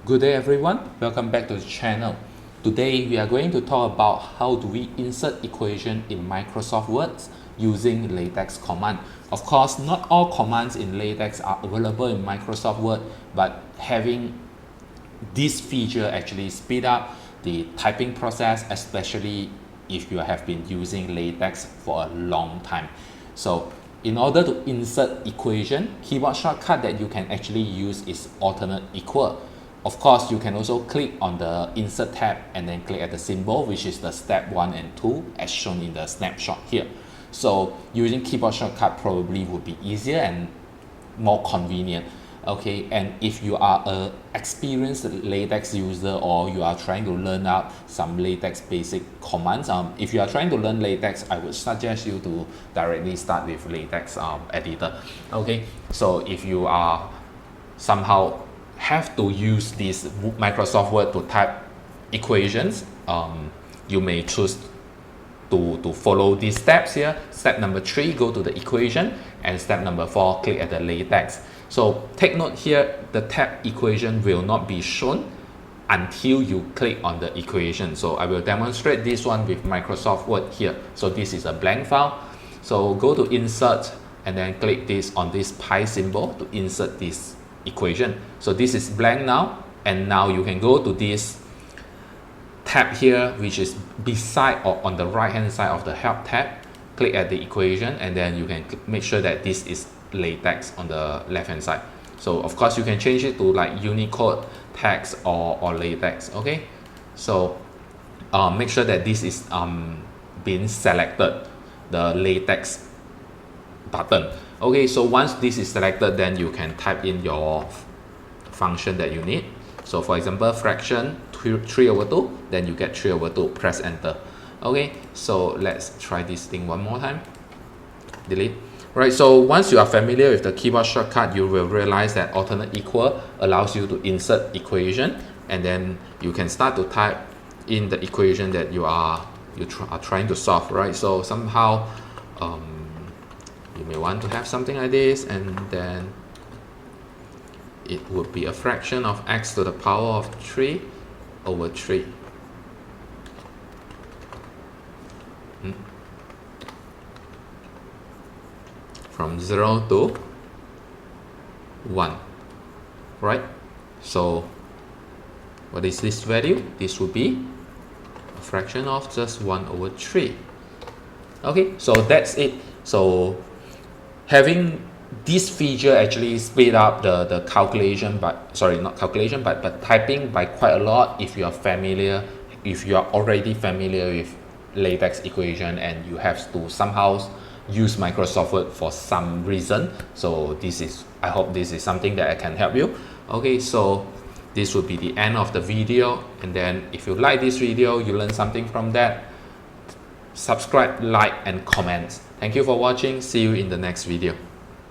Good day everyone, welcome back to the channel. Today we are going to talk about how do we insert equation in Microsoft Word using Latex command. Of course, not all commands in Latex are available in Microsoft Word, but having this feature actually speed up the typing process, especially if you have been using Latex for a long time. So in order to insert equation, keyboard shortcut that you can actually use is alternate equal. Of course, you can also click on the insert tab and then click at the symbol, which is the step 1 and 2 as shown in the snapshot here. So using keyboard shortcut probably would be easier and more convenient. Okay, and if you are a experienced Latex user or you are trying to learn out some Latex basic commands, if you are trying to learn Latex, I would suggest you to directly start with Latex Editor. Okay, so if you are somehow have to use this Microsoft Word to type equations, you may choose to follow these steps here. Step number 3, go to the equation, and step number 4, click at the Latex. So take note here, the tab equation will not be shown until you click on the equation. So I will demonstrate this one with Microsoft Word here. So this is a blank file. So go to insert and then click this on this pi symbol to insert this equation. So this is blank now, and now you can go to this tab here, which is beside or on the right hand side of the help tab. Click at the equation and then you can make sure that this is Latex on the left hand side. So of course you can change it to like Unicode text or Latex. Okay, so make sure that this is being selected, the Latex button. Okay, so once this is selected, then you can type in your function that you need. So for example, fraction 3/2, then you get 3/2, press enter. Okay, so let's try this thing one more time. Delete. Right, so once you are familiar with the keyboard shortcut, you will realize that alternate equal allows you to insert equation, and then you can start to type in the equation that you are trying to solve, right? So somehow you may want to have something like this, and then it would be a fraction of x to the power of 3 over 3. From 0 to 1, right? So what is this value? This would be a fraction of just 1 over 3. Okay, so that's it. So having this feature actually speed up the calculation, but typing by quite a lot if you are familiar, if you are already familiar with Latex equation and you have to somehow use Microsoft Word for some reason. So I hope this is something that I can help you. Okay, so this will be the end of the video, and then if you like this video, you learn something from that, subscribe, like and comment. Thank you for watching. See you in the next video.